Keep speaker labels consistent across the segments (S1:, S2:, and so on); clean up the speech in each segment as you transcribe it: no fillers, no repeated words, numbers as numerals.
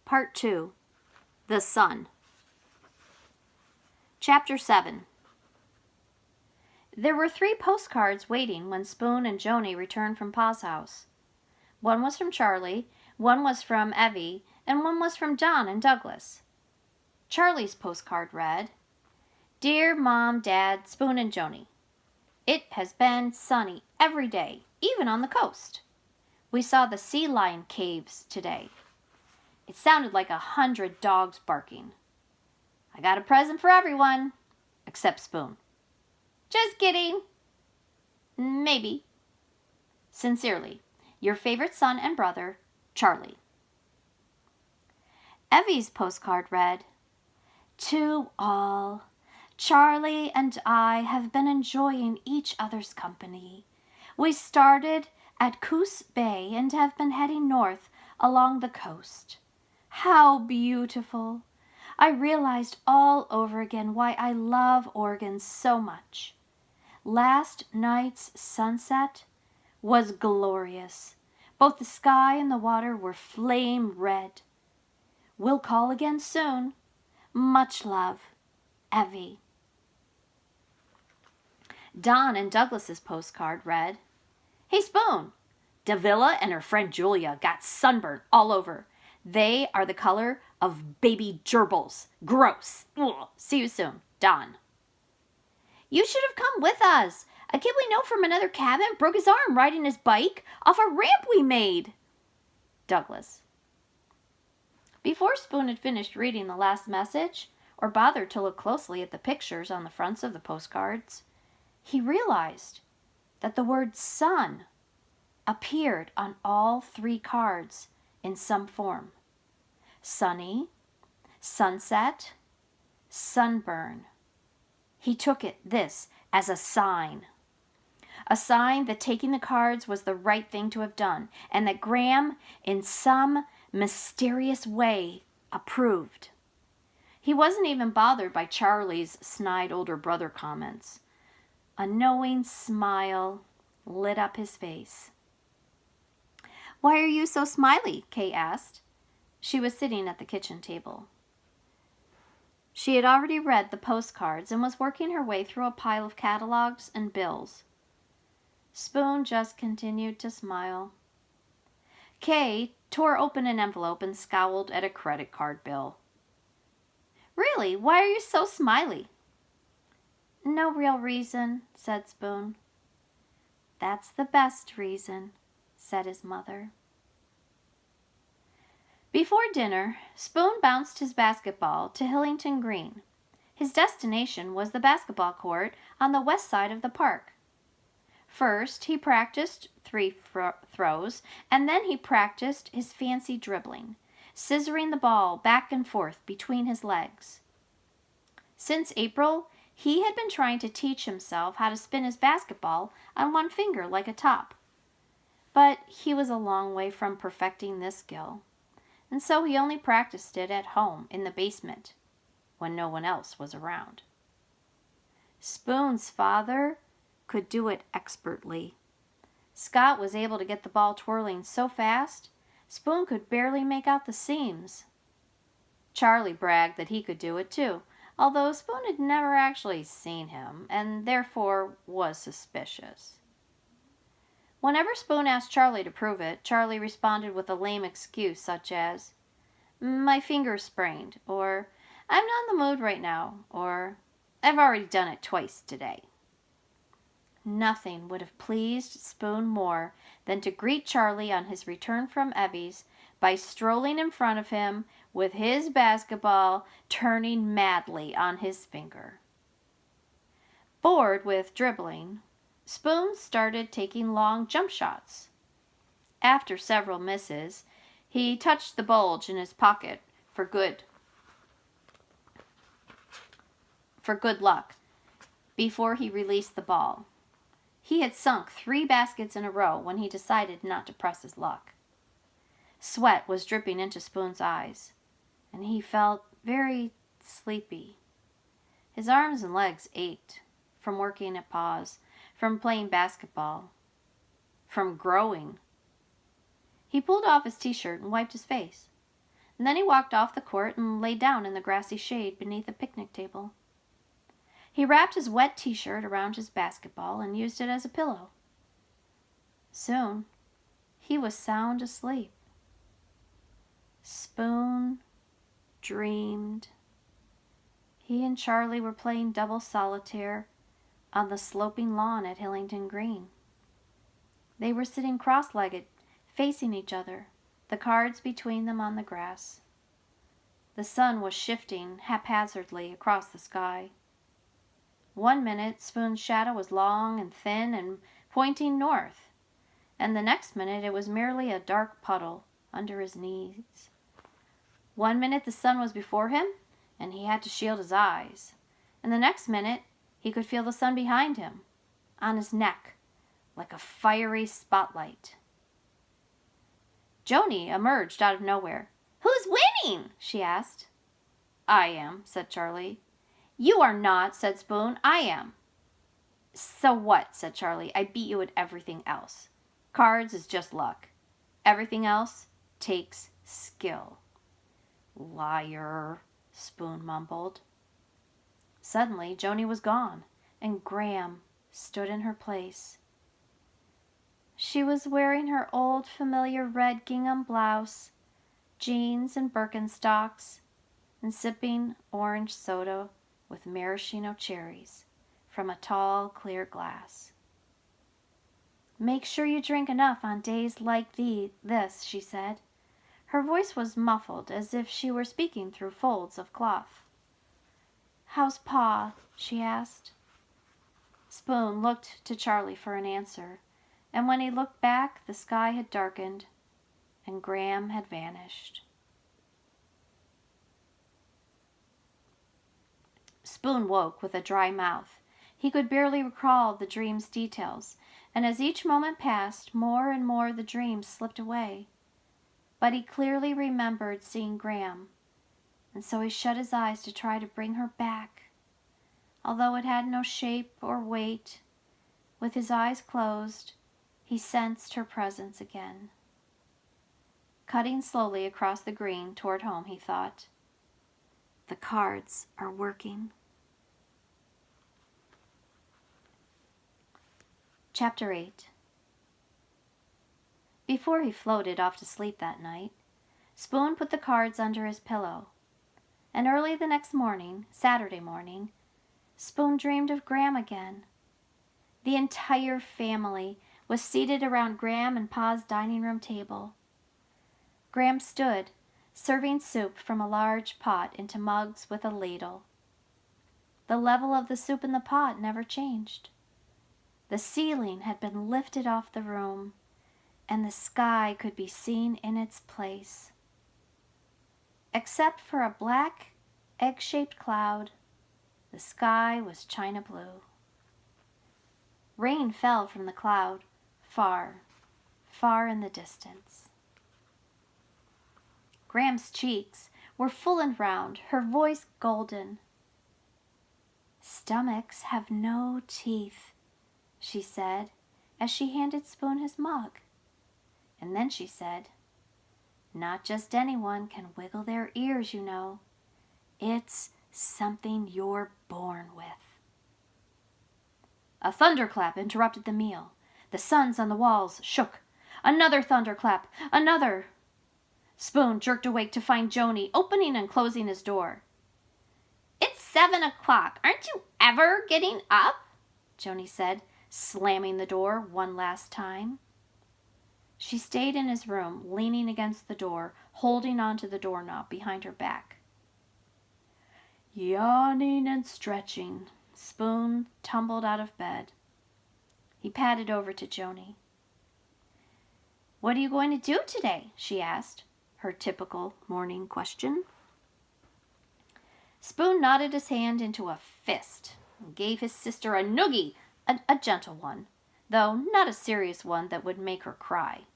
S1: Part 2. The Sun. Chapter 7. There were 3 postcards waiting when Spoon and Joni returned from Pa's house. One was from Charlie, one was from Evie, and one was from Don and Douglas. Charlie's postcard read, Dear Mom, Dad, Spoon, and Joni, It has been sunny every day, even on the coast. We saw the sea lion caves today. It sounded like 100 dogs barking. I got a present for everyone, except Spoon. Just kidding. Maybe. Sincerely, your favorite son and brother, Charlie. Evie's postcard read, To all, Charlie and I have been enjoying each other's company. We started at Coos Bay and have been heading north along the coast. How beautiful! I realized all over again why I love Oregon so much. Last night's sunset was glorious. Both the sky and the water were flame red. We'll call again soon. Much love, Evie. Don and Douglas's postcard read, Hey Spoon, Davila and her friend Julia got sunburn all over. They are the color of baby gerbils. Gross. Ugh. See you soon, Don. You should have come with us. A kid we know from another cabin broke his arm riding his bike off a ramp we made. Douglas. Before Spoon had finished reading the last message, or bothered to look closely at the pictures on the fronts of the postcards, he realized that the word sun appeared on all 3 cards in some form. Sunny, sunset, sunburn. He took this as a sign that taking the cards was the right thing to have done, and that Graham, in some mysterious way, approved. He wasn't even bothered by Charlie's snide older brother comments. A knowing smile lit up his face. Why are you so smiley? Kay asked. She was sitting at the kitchen table. She had already read the postcards and was working her way through a pile of catalogs and bills. Spoon just continued to smile. Kay tore open an envelope and scowled at a credit card bill. Really, why are you so smiley? No real reason, said Spoon. That's the best reason, said his mother. Before dinner, Spoon bounced his basketball to Hillington Green. His destination was the basketball court on the west side of the park. First, he practiced 3 throws, and then he practiced his fancy dribbling, scissoring the ball back and forth between his legs. Since April, he had been trying to teach himself how to spin his basketball on one finger like a top. But he was a long way from perfecting this skill, and so he only practiced it at home in the basement when no one else was around. Spoon's father could do it expertly. Scott was able to get the ball twirling so fast, Spoon could barely make out the seams. Charlie bragged that he could do it too, although Spoon had never actually seen him, and therefore was suspicious. Whenever Spoon asked Charlie to prove it, Charlie responded with a lame excuse such as, My finger's sprained, or I'm not in the mood right now, or I've already done it twice today. Nothing would have pleased Spoon more than to greet Charlie on his return from Evie's by strolling in front of him with his basketball turning madly on his finger. Bored with dribbling, Spoon started taking long jump shots. After several misses, he touched the bulge in his pocket for good luck before he released the ball. He had sunk 3 baskets in a row when he decided not to press his luck. Sweat was dripping into Spoon's eyes, and he felt very sleepy. His arms and legs ached from working at Pa's, from playing basketball, from growing. He pulled off his t-shirt and wiped his face. and then he walked off the court and lay down in the grassy shade beneath a picnic table. He wrapped his wet t-shirt around his basketball and used it as a pillow. Soon, he was sound asleep. Spoon dreamed. He and Charlie were playing double solitaire on the sloping lawn at Hillington Green. They were sitting cross-legged, facing each other, the cards between them on the grass. The sun was shifting haphazardly across the sky. One minute, Spoon's shadow was long and thin and pointing north, and the next minute it was merely a dark puddle under his knees. One minute the sun was before him, and he had to shield his eyes, and the next minute he could feel the sun behind him, on his neck, like a fiery spotlight. Joni emerged out of nowhere. "Who's winning?" she asked. "I am," said Charlie. "You are not," said Spoon. "I am." "So what?" said Charlie. "I beat you at everything else. Cards is just luck. Everything else takes skill." "Liar," Spoon mumbled. Suddenly, Joni was gone, and Graham stood in her place. She was wearing her old familiar red gingham blouse, jeans and Birkenstocks, and sipping orange soda with maraschino cherries from a tall, clear glass. "Make sure you drink enough on days like this," she said. Her voice was muffled, as if she were speaking through folds of cloth. "How's Pa?" she asked. Spoon looked to Charlie for an answer, and when he looked back, the sky had darkened, and Graham had vanished. Spoon woke with a dry mouth. He could barely recall the dream's details, and as each moment passed, more and more the dream slipped away. But he clearly remembered seeing Graham, and so he shut his eyes to try to bring her back. Although it had no shape or weight, with his eyes closed, he sensed her presence again. Cutting slowly across the green toward home, he thought, "The cards are working." Chapter 8. Before he floated off to sleep that night, Spoon put the cards under his pillow, and early the next morning, Saturday morning, Spoon dreamed of Graham again. The entire family was seated around Graham and Pa's dining room table. Graham stood, serving soup from a large pot into mugs with a ladle. The level of the soup in the pot never changed. The ceiling had been lifted off the room, and the sky could be seen in its place. Except for a black, egg-shaped cloud, the sky was china blue. Rain fell from the cloud, far, far in the distance. Graham's cheeks were full and round, her voice golden. "Stomachs have no teeth," she said, as she handed Spoon his mug. And then she said, "Not just anyone can wiggle their ears, you know. It's something you're born with." A thunderclap interrupted the meal. The suns on the walls shook. Another thunderclap, another. Spoon jerked awake to find Joni opening and closing his door. "It's 7 o'clock. Aren't you ever getting up?" Joni said, slamming the door one last time. She stayed in his room, leaning against the door, holding onto the doorknob behind her back. Yawning and stretching, Spoon tumbled out of bed. He padded over to Joni. "What are you going to do today?" she asked, her typical morning question. Spoon nodded his hand into a fist and gave his sister a noogie, a gentle one, though not a serious one that would make her cry.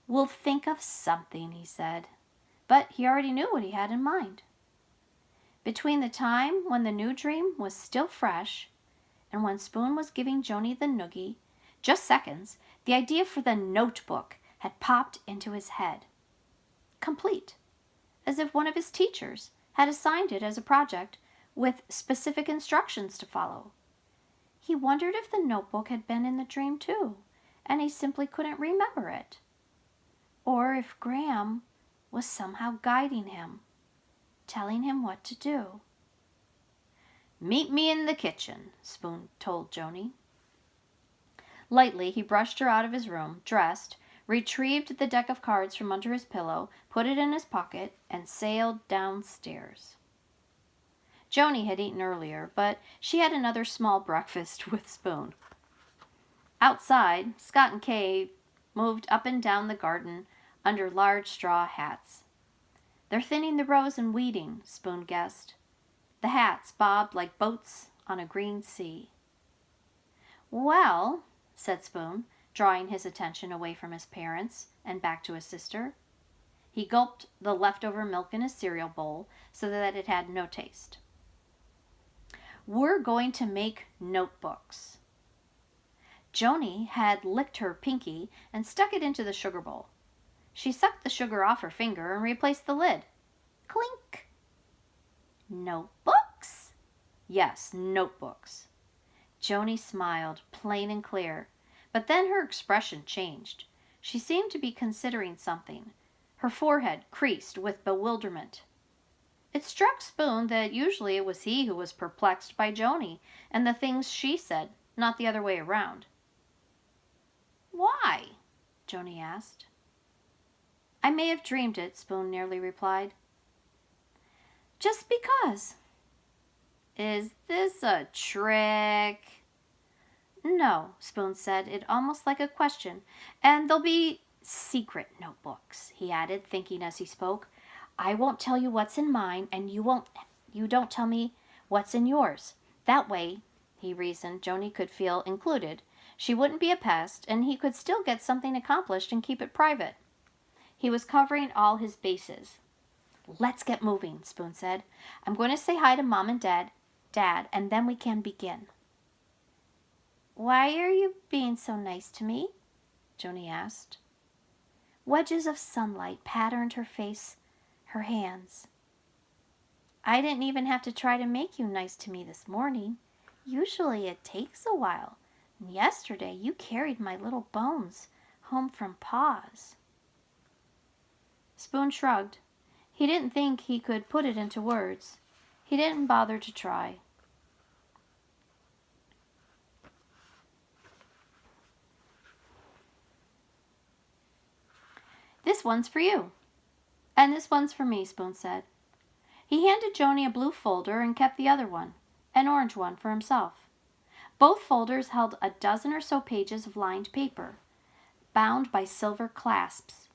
S1: "We'll think of something," he said, but he already knew what he had in mind. Between the time when the new dream was still fresh and when Spoon was giving Joni the noogie, just seconds, the idea for the notebook had popped into his head. Complete. as if one of his teachers had assigned it as a project with specific instructions to follow. He wondered if the notebook had been in the dream too, and he simply couldn't remember it. Or if Graham was somehow guiding him, telling him what to do. "Meet me in the kitchen," Spoon told Joni. Lightly, he brushed her out of his room, dressed, retrieved the deck of cards from under his pillow, put it in his pocket, and sailed downstairs. Joni had eaten earlier, but she had another small breakfast with Spoon. Outside, Scott and Kay moved up and down the garden under large straw hats. "They're thinning the rows and weeding," Spoon guessed. The hats bobbed like boats on a green sea. "Well," said Spoon, drawing his attention away from his parents and back to his sister. He gulped the leftover milk in his cereal bowl so that it had no taste. "We're going to make notebooks." Joni had licked her pinky and stuck it into the sugar bowl. She sucked the sugar off her finger and replaced the lid. Clink! "Notebooks?" "Yes, notebooks." Joni smiled, plain and clear, but then her expression changed. She seemed to be considering something. Her forehead creased with bewilderment. It struck Spoon that usually it was he who was perplexed by Joni and the things she said, not the other way around. "Why?" Joni asked. "I may have dreamed it," Spoon nearly replied. "Just because." "Is this a trick?" "No," Spoon said it almost like a question. "And they'll be secret notebooks," he added, thinking as he spoke. "I won't tell you what's in mine, and you don't tell me what's in yours. That way," he reasoned, Joni could feel included. She wouldn't be a pest, and he could still get something accomplished and keep it private. He was covering all his bases. "Let's get moving," Spoon said. "I'm going to say hi to Mom and Dad, and then we can begin." "Why are you being so nice to me?" Joni asked. Wedges of sunlight patterned her face, her hands. "I didn't even have to try to make you nice to me this morning. Usually it takes a while. And yesterday you carried my little bones home from Pa's." Spoon shrugged. He didn't think he could put it into words. He didn't bother to try. "This one's for you." "And this one's for me," Spoon said. He handed Joni a blue folder and kept the other one, an orange one, for himself. Both folders held a dozen or so pages of lined paper, bound by silver clasps.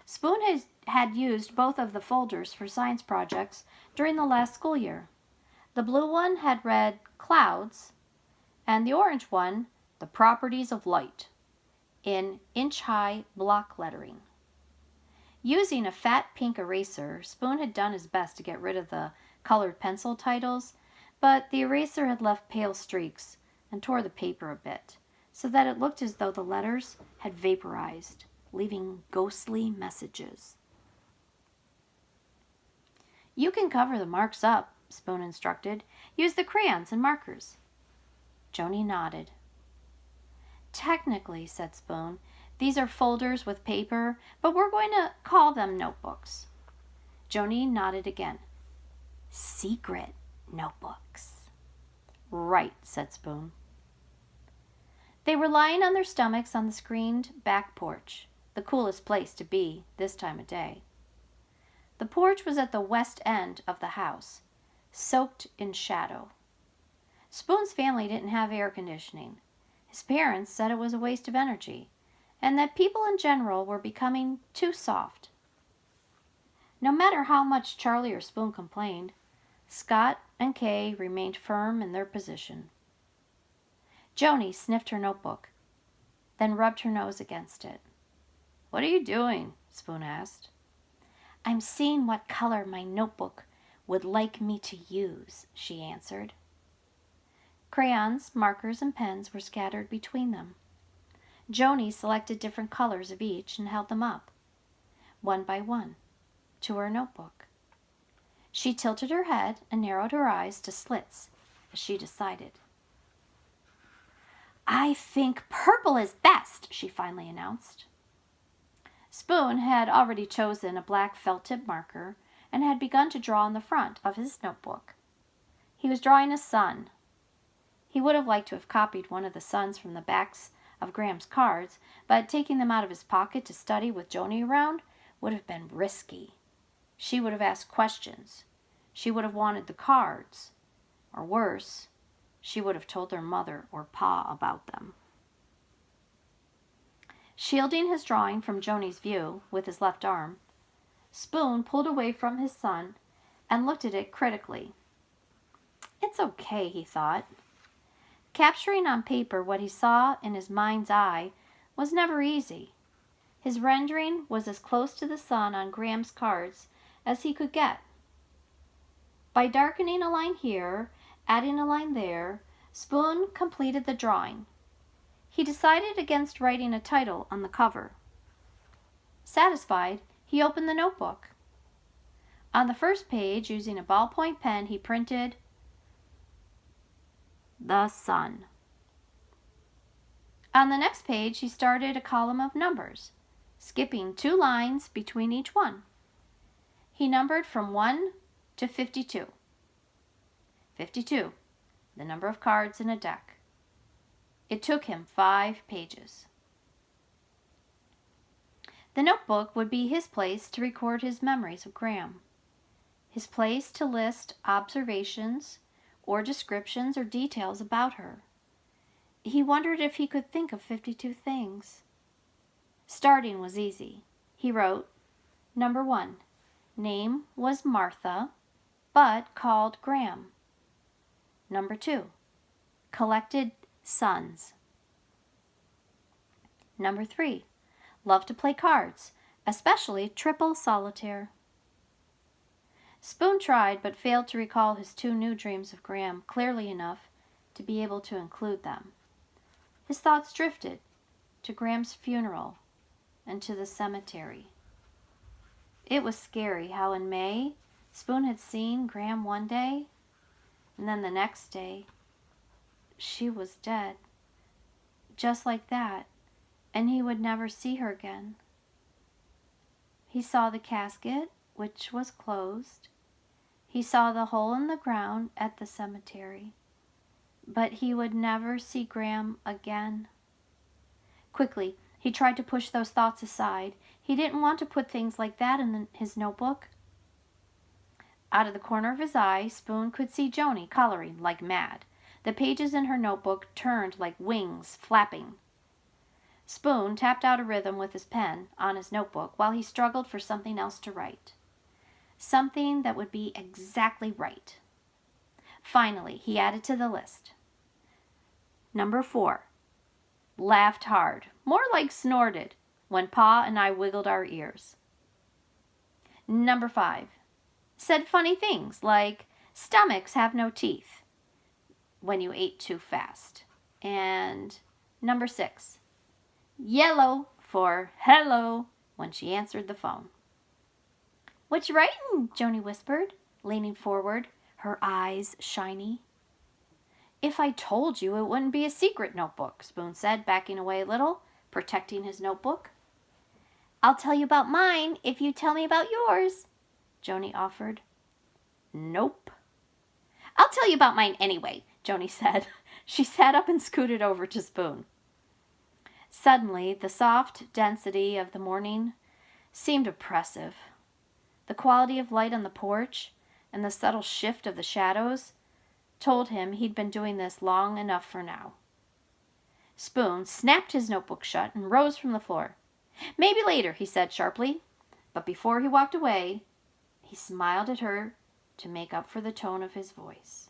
S1: Spoon had used both of the folders for science projects during the last school year. The blue one had read "Clouds," and the orange one, "The Properties of Light," in inch-high block lettering. Using a fat pink eraser, Spoon had done his best to get rid of the colored pencil titles, but the eraser had left pale streaks and tore the paper a bit, so that it looked as though the letters had vaporized, leaving ghostly messages. "You can cover the marks up," Spoon instructed. "Use the crayons and markers." Joni nodded. "Technically," said Spoon, "these are folders with paper, but we're going to call them notebooks." Joni nodded again. "Secret notebooks." "Right," said Spoon. They were lying on their stomachs on the screened back porch, the coolest place to be this time of day. The porch was at the west end of the house, soaked in shadow. Spoon's family didn't have air conditioning. His parents said it was a waste of energy, and that people in general were becoming too soft. No matter how much Charlie or Spoon complained, Scott and Kay remained firm in their position. Joni sniffed her notebook, then rubbed her nose against it. "What are you doing?" Spoon asked. "I'm seeing what color my notebook would like me to use," she answered. Crayons, markers, and pens were scattered between them. Joni selected different colors of each and held them up, one by one, to her notebook. She tilted her head and narrowed her eyes to slits as she decided. "I think purple is best," she finally announced. Spoon had already chosen a black felt tip marker and had begun to draw on the front of his notebook. He was drawing a sun. He would have liked to have copied one of the suns from the backs of Graham's cards, but taking them out of his pocket to study with Joni around would have been risky. She would have asked questions. She would have wanted the cards. Or worse, she would have told their mother or Pa about them. Shielding his drawing from Joni's view with his left arm, Spoon pulled away from his son and looked at it critically. It's okay, he thought. Capturing on paper what he saw in his mind's eye was never easy. His rendering was as close to the sun on Graham's cards as he could get. By darkening a line here, adding a line there, Spoon completed the drawing. He decided against writing a title on the cover. Satisfied, he opened the notebook. On the first page, using a ballpoint pen, he printed "The Sun." On the next page, he started a column of numbers, skipping 2 lines between each one. He numbered from 1 to 52. 52, the number of cards in a deck. It took him 5 pages. The notebook would be his place to record his memories of Graham, his place to list observations or descriptions or details about her. He wondered if he could think of 52 things. Starting was easy. He wrote, Number 1, name was Martha, but called Graham. Number 2, collected sons. Number 3, loved to play cards, especially triple solitaire. Spoon tried but failed to recall his 2 new dreams of Graham clearly enough to be able to include them. His thoughts drifted to Graham's funeral and to the cemetery. It was scary how in May, Spoon had seen Graham one day, and then the next day, she was dead. Just like that, and he would never see her again. He saw the casket, which was closed. He saw the hole in the ground at the cemetery. But he would never see Graham again. Quickly, he tried to push those thoughts aside. He didn't want to put things like that in his notebook. Out of the corner of his eye, Spoon could see Joni coloring like mad. The pages in her notebook turned like wings flapping. Spoon tapped out a rhythm with his pen on his notebook while he struggled for something else to write. Something that would be exactly right. Finally, he added to the list. Number 4, laughed hard, more like snorted, when Pa and I wiggled our ears. Number 5, said funny things like stomachs have no teeth when you ate too fast. And number 6, yellow for hello when she answered the phone. What you writing? Joni whispered, leaning forward, her eyes shiny. If I told you, it wouldn't be a secret, Notebook, Spoon said, backing away a little, protecting his notebook. I'll tell you about mine if you tell me about yours, Joni offered. Nope. I'll tell you about mine anyway, Joni said. She sat up and scooted over to Spoon. Suddenly, the soft density of the morning seemed oppressive. The quality of light on the porch and the subtle shift of the shadows told him he'd been doing this long enough for now. Spoon snapped his notebook shut and rose from the floor. Maybe later, he said sharply, but before he walked away, he smiled at her to make up for the tone of his voice.